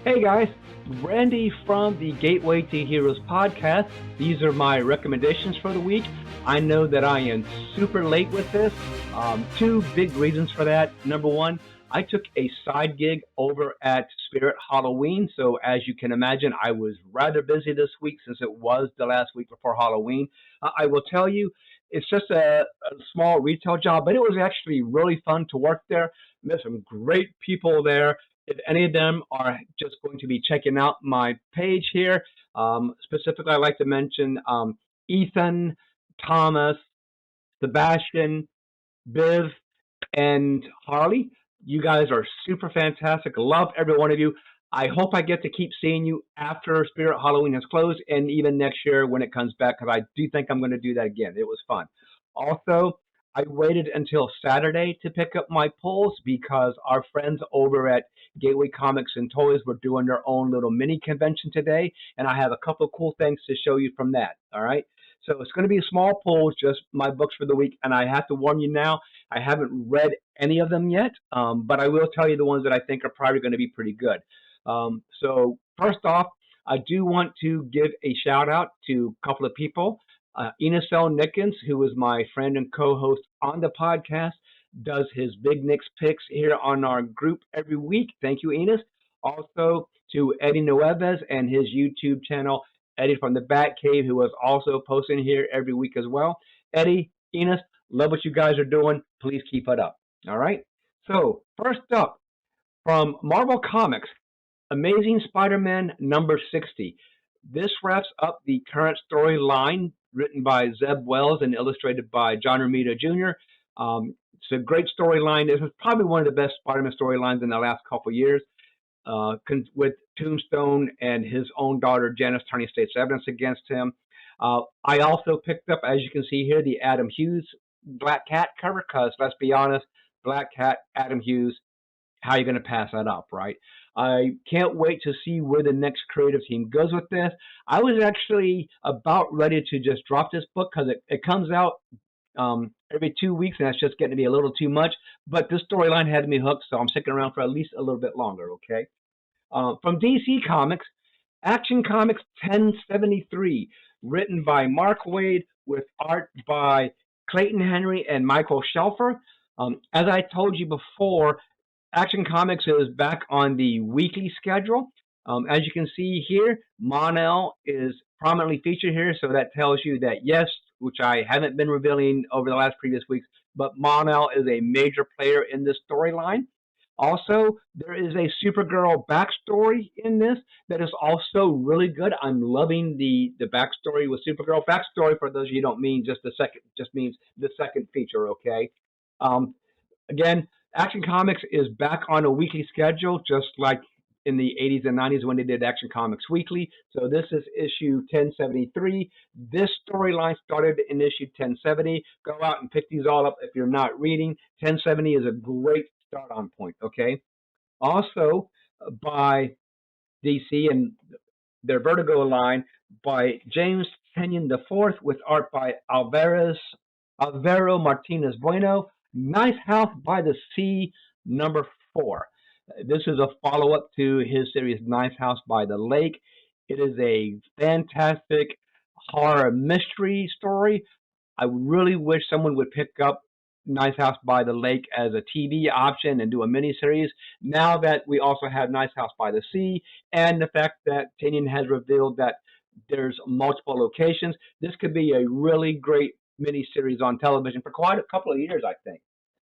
Hey guys, Randy from the Gateway to Heroes podcast. These are my recommendations for the week. I know that I am super late with this. Two big reasons for that. Number one, I took a side gig over at Spirit Halloween. So, as you can imagine, I was rather busy this week since it was the last week before Halloween. I will tell you, it's just a small retail job, but it was actually really fun to work there. Met some great people there. If any of them are just going to be checking out my page here, specifically, I'd like to mention Ethan, Thomas, Sebastian, Biv, and Harley. You guys are super fantastic. Love every one of you. I hope I get to keep seeing you after Spirit Halloween has closed and even next year when it comes back because I do think I'm going to do that again. It was fun. Also, I waited until Saturday to pick up my polls because our friends over at Gateway Comics and Toys were doing their own little mini convention today, and I have a couple of cool things to show you from that. All right. So it's going to be a small poll, just my books for the week, and I have to warn you now, I haven't read any of them yet, but I will tell you the ones that I think are probably going to be pretty good. So first off, I do want to give a shout out to a couple of people. Enos L. Nickens, who is my friend and co-host on the podcast, does his Big Nick's picks here on our group every week. Thank you, Enos. Also to Eddie Nueves and his YouTube channel, Eddie from the Bat Cave, who is also posting here every week as well. Eddie, Enos, love what you guys are doing. Please keep it up. All right. So first up, from Marvel Comics, Amazing Spider-Man number 60. This wraps up the current storyline written by Zeb Wells and illustrated by John Romita Jr. It's a great storyline. This is probably one of the best Spider-Man storylines in the last couple of years, with Tombstone and his own daughter Janice turning state's evidence against him. I also picked up, as you can see here, the Adam Hughes Black Cat cover because, let's be honest, Black Cat, Adam Hughes, how are you going to pass that up, right? I can't wait to see where the next creative team goes with this. I was actually about ready to just drop this book because it comes out every 2 weeks, and that's just getting to be a little too much. But this storyline had me hooked, so I'm sticking around for at least a little bit longer, okay? From DC Comics, Action Comics 1073, written by Mark Waid with art by Clayton Henry and Michael Shelfer. As I told you before, Action Comics is back on the weekly schedule. As you can see here, Mon-El is prominently featured here, so that tells you that yes, which I haven't been revealing over the last previous weeks, but Mon-El is a major player in this storyline. Also, there is a Supergirl backstory in this that is also really good. I'm loving the backstory with Supergirl. Backstory, for those of you who don't mean just the second, just means the second feature, okay? Um, Again, Action Comics is back on a weekly schedule, just like in the 80s and 90s when they did Action Comics Weekly. So this is issue 1073. This storyline started in issue 1070. Go out and pick these all up if you're not reading. 1070 is a great start on point, okay? Also, by DC and their Vertigo line by James Kenyon IV with art by Alvaro Martinez Bueno. Nice House by the Sea, number 4. This is a follow up to his series Nice House by the Lake. It is a fantastic horror mystery story. I really wish someone would pick up Nice House by the Lake as a TV option and do a miniseries. Now that we also have Nice House by the Sea, and the fact that Tinian has revealed that there's multiple locations, this could be a really great miniseries on television for quite a couple of years, I think.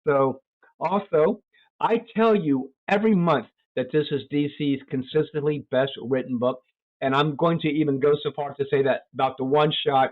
So, also, I tell you every month that this is DC's consistently best written book, and I'm going to even go so far to say that about the one shot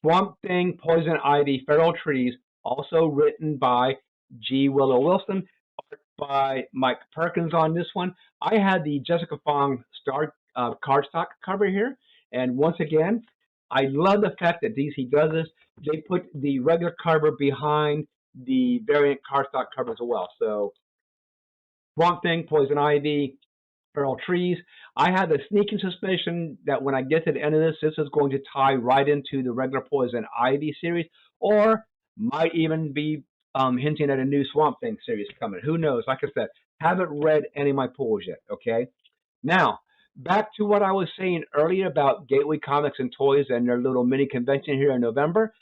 Swamp Thing, Poison Ivy, Feral Trees, also written by G. Willow Wilson, art by Mike Perkins on this one. I had the Jessica Fong Star cardstock cover here, and once again, I love the fact that DC does this. They put the regular cover behind the variant cardstock cover as well. So Swamp Thing, Poison Ivy, Feral Trees. I have a sneaking suspicion that when I get to the end of this, this is going to tie right into the regular Poison Ivy series, or might even be hinting at a new Swamp Thing series coming. Who knows? Like I said, haven't read any of my pulls yet, okay? Now, back to what I was saying earlier about Gateway Comics and Toys and their little mini convention here in November.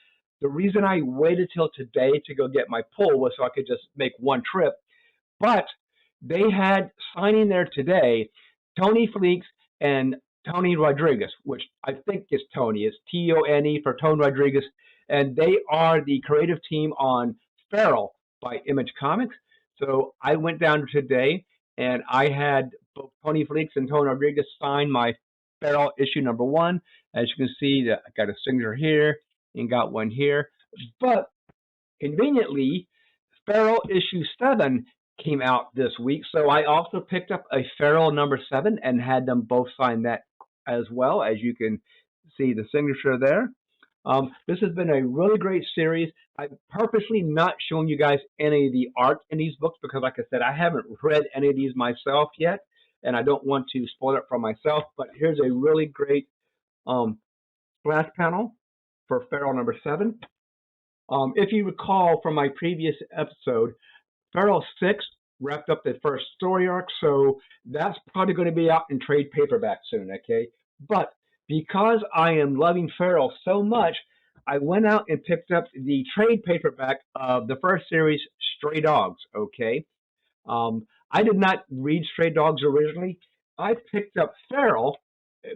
The reason I waited till today to go get my pull was so I could just make one trip. But they had signing there today Tony Fleeks and Tony Rodriguez, which I think is Tony. It's Tone for Tone Rodriguez. And they are the creative team on Feral by Image Comics. So I went down today and I had both Tony Fleeks and Tony Rodriguez sign my Feral issue number one. As you can see, I got a signature here and got one here. But conveniently, Feral issue 7 came out this week, so I also picked up a Feral number 7 and had them both sign that as well. As you can see the signature there. This has been a really great series. I'm purposely not showing you guys any of the art in these books because, like I said, I haven't read any of these myself yet, and I don't want to spoil it for myself. But here's a really great um, splash panel for Feral number 7. If you recall from my previous episode, Feral 6 wrapped up the first story arc, so that's probably going to be out in trade paperback soon, okay? But because I am loving Feral so much, I went out and picked up the trade paperback of the first series, Stray Dogs, okay? I did not read Stray Dogs originally. I picked up Feral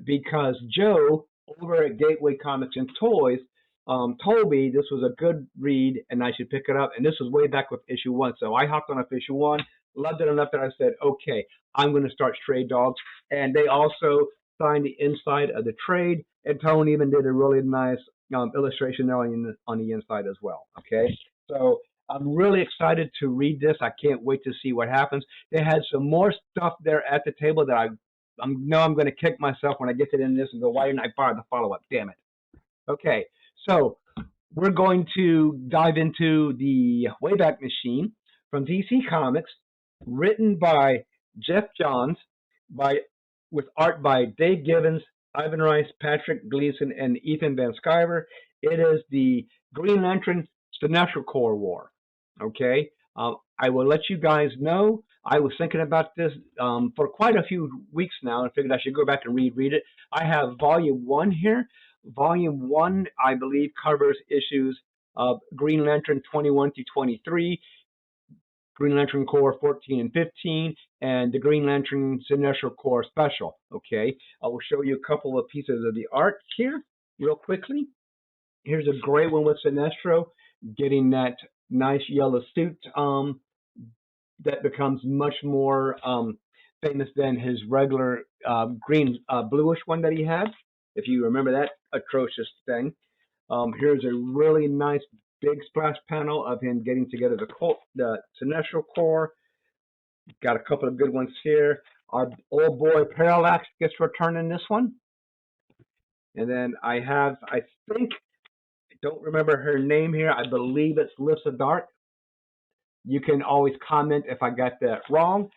because Joe over at Gateway Comics and Toys told me this was a good read and I should pick it up. And this was way back with issue one. So I hopped on up issue one, loved it enough that I said, okay, I'm going to start Stray Dogs. And they also signed the inside of the trade. And Tone even did a really nice illustration there on the inside as well. Okay. So I'm really excited to read this. I can't wait to see what happens. They had some more stuff there at the table that I'm going to kick myself when I get to the end of this and go, why didn't I buy the follow up? Damn it. Okay, so we're going to dive into the Wayback Machine from DC Comics, written by Jeff Johns, by with art by Dave Gibbons, Ivan Rice, Patrick Gleason, and Ethan Van Sciver. It is the Green Lantern Sinestro Corps War. Okay, I will let you guys know. I was thinking about this for quite a few weeks now, and figured I should go back and reread it. I have Volume One here. Volume 1, I believe, covers issues of Green Lantern 21 to 23, Green Lantern Corps 14 and 15, and the Green Lantern Sinestro Corps Special. Okay, I will show you a couple of pieces of the art here real quickly. Here's a great one with Sinestro getting that nice yellow suit that becomes much more famous than his regular green bluish one that he had. If you remember that atrocious thing. Here's a really nice big splash panel of him getting together the Sinestro Corps. Got a couple of good ones here. Our old boy Parallax gets returned in this one. And then I think, I don't remember her name here. I believe it's Lissa Dark. You can always comment if I got that wrong.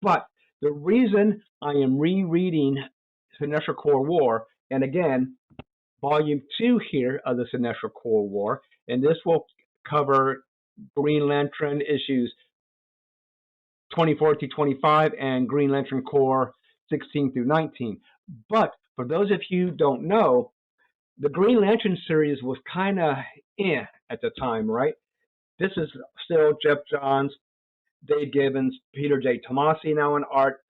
But the reason I am rereading Sinestro Corps War, and again, Volume 2 here of the Sinestro Corps War, and this will cover Green Lantern issues 24 to 25 and Green Lantern Corps 16 through 19. But for those of you who don't know, the Green Lantern series was kind of at the time, right? This is still Jeff Johns, Dave Gibbons, Peter J. Tomasi now in art,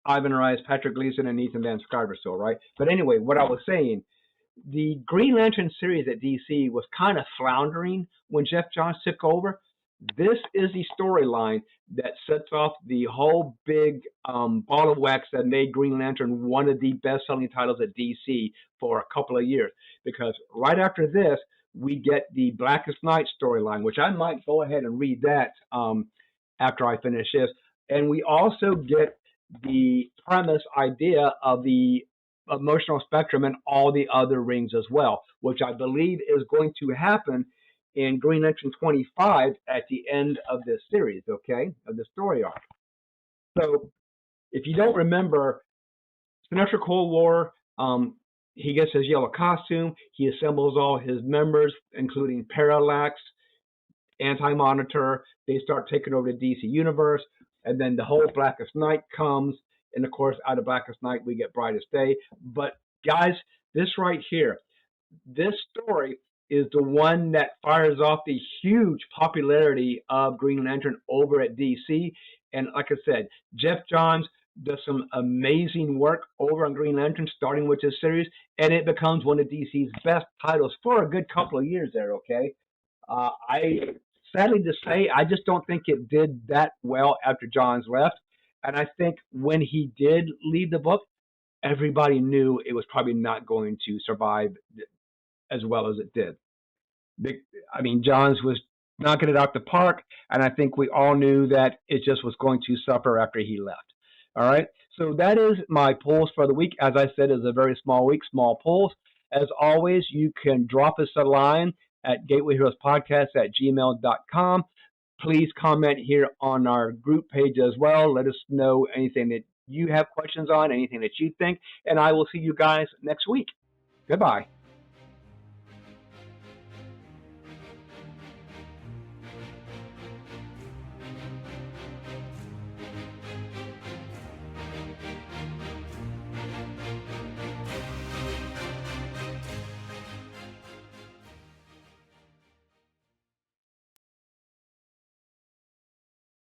Ivan Rice, Patrick Gleason, and Ethan Van Sciver still, right? But anyway, what I was saying, the Green Lantern series at DC was kind of floundering when Jeff Johns took over. This is the storyline that sets off the whole big ball of wax that made Green Lantern one of the best-selling titles at DC for a couple of years. Because right after this, we get the Blackest Night storyline, which I might go ahead and read that after I finish this. And we also get the premise idea of the emotional spectrum and all the other rings as well, which I believe is going to happen in Green Lantern 25 at the end of this series, okay, of the story arc. So if you don't remember, Sinestro Corps War, he gets his yellow costume, he assembles all his members, including Parallax, Anti-Monitor. They start taking over the DC universe, and then the whole Blackest Night comes, And of course, out of Blackest Night, we get Brightest Day. But guys, this right here, this story is the one that fires off the huge popularity of Green Lantern over at DC. And like I said, Jeff Johns does some amazing work over on Green Lantern, starting with this series, and it becomes one of DC's best titles for a good couple of years there, okay? I sadly to say, I just don't think it did that well after Johns left. And I think when he did leave the book, everybody knew it was probably not going to survive as well as it did. I mean, Johns was knocking it out the park, and I think we all knew that it just was going to suffer after he left. All right, so that is my polls for the week. As I said, it's a very small week, small polls. As always, you can drop us a line at gatewayheroespodcast@gmail.com. Please comment here on our group page as well. Let us know anything that you have questions on, anything that you think, and I will see you guys next week. Goodbye.